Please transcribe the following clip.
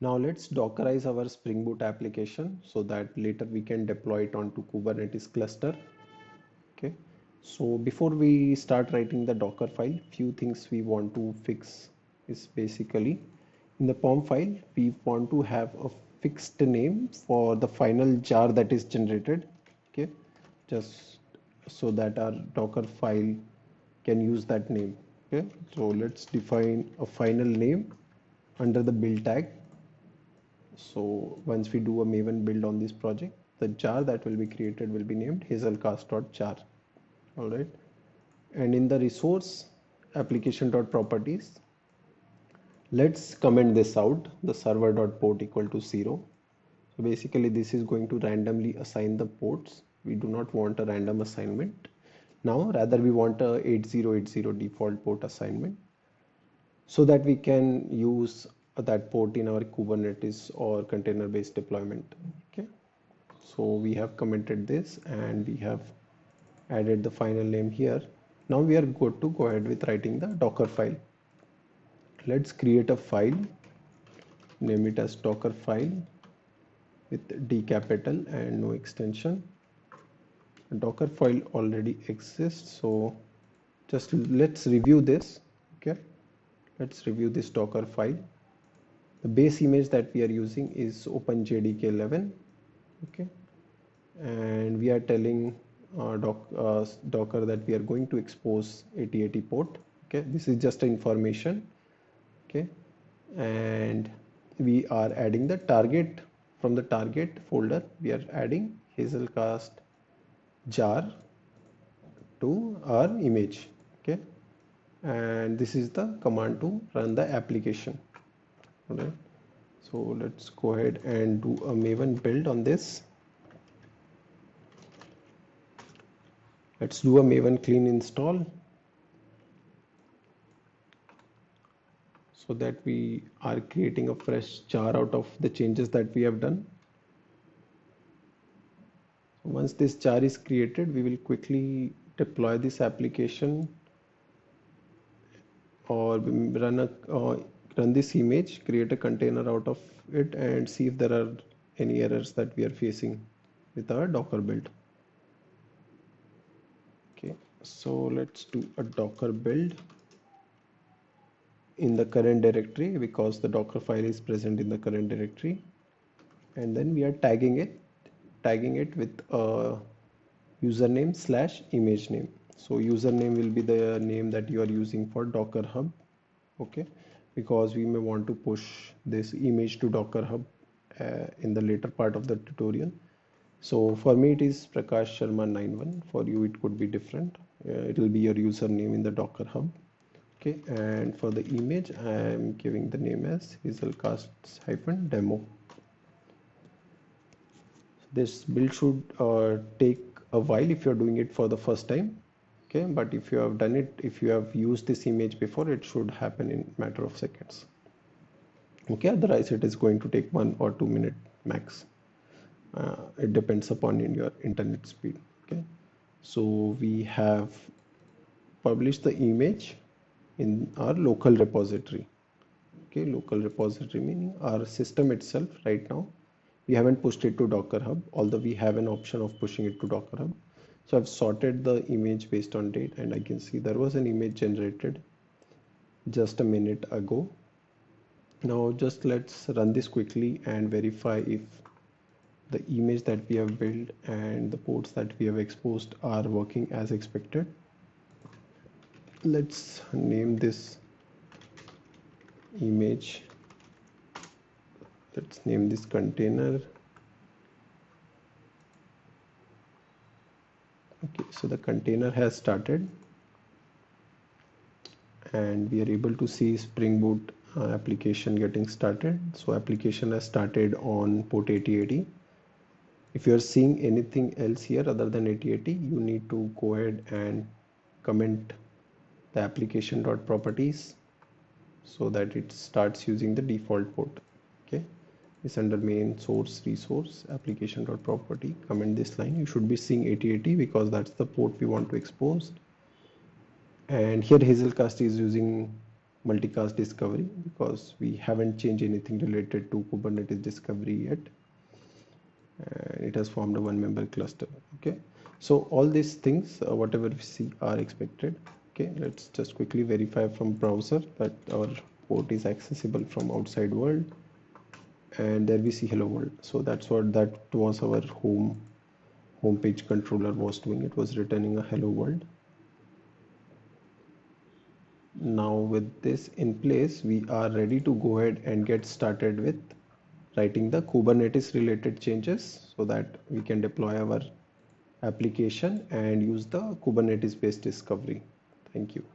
Now let's Dockerize our Spring Boot application so that later we can deploy it onto Kubernetes cluster. Okay. So before we start writing the Docker file, few things we want to fix is basically in the POM file, we want to have a fixed name for the final jar that is generated. Okay. Just so that our Docker file can use that name. Okay. So let's define a final name under the build tag. So once we do a Maven build on this project, the jar that will be created will be named hazelcast.jar. All right. And in the resource application.properties, let's comment this out, the server.port equal to 0. So basically this is going to randomly assign the ports. We do not want a random assignment. Now rather we want a 8080 default port assignment so that we can use that port in our Kubernetes or container based deployment. Okay. So we have commented this and we have added the final name here. Now we are good to go ahead with writing the Docker file. Let's create a file, name it as Docker file with D capital and no extension. A Docker file already exists, so just let's review this. Okay, let's review this Docker file. The base image that we are using is OpenJDK 11. Okay, and we are telling Docker that we are going to expose 8080 port. Okay, this is just information. Okay, and we are adding the target. From the target folder we are adding hazelcast jar to our image. Okay, and this is the command to run the application. All right, so let's go ahead and do a Maven build on this. Let's do a Maven clean install so that we are creating a fresh jar out of the changes that we have done. Once this jar is created, we will quickly deploy this application or run this image, create a container out of it and see if there are any errors that we are facing with our Docker build. Okay, so let's do a Docker build in the current directory because the Docker file is present in the current directory, and then we are tagging it with a username / image name. So username will be the name that you are using for Docker Hub. Okay, because we may want to push this image to Docker Hub in the later part of the tutorial. So for me it is Prakash Sharma 91. For you it could be different. It will be your username in the Docker Hub. Okay, and for the image I am giving the name as hazelcast-demo. This build should take a while if you're doing it for the first time. Okay, but if you have done it, if you have used this image before, it should happen in matter of seconds. Okay, otherwise it is going to take 1 or 2 minutes max. It depends upon your internet speed. Okay, so we have published the image in our local repository. Okay, local repository meaning our system itself. Right now we haven't pushed it to Docker Hub, although we have an option of pushing it to Docker Hub. So I've sorted the image based on date, and I can see there was an image generated just a minute ago. Now just let's run this quickly and verify if the image that we have built and the ports that we have exposed are working as expected. Let's name this image, let's name this container. Okay, so the container has started and we are able to see Spring Boot application getting started. So application has started on port 8080. If you are seeing anything else here other than 8080, you need to go ahead and comment the application.properties so that it starts using the default port. Okay, it's under main source resource application.property. Comment this line. You should be seeing 8080 because that's the port we want to expose. And here Hazelcast is using multicast discovery, because we haven't changed anything related to Kubernetes discovery yet, and it has formed a one member cluster. Okay, so all these things, whatever we see, are expected. Okay, let's just quickly verify from browser that our port is accessible from outside world, and there we see hello world. So that was our homepage controller was doing. It was returning a hello world. Now with this in place, we are ready to go ahead and get started with writing the Kubernetes related changes so that we can deploy our application and use the Kubernetes based discovery. Thank you.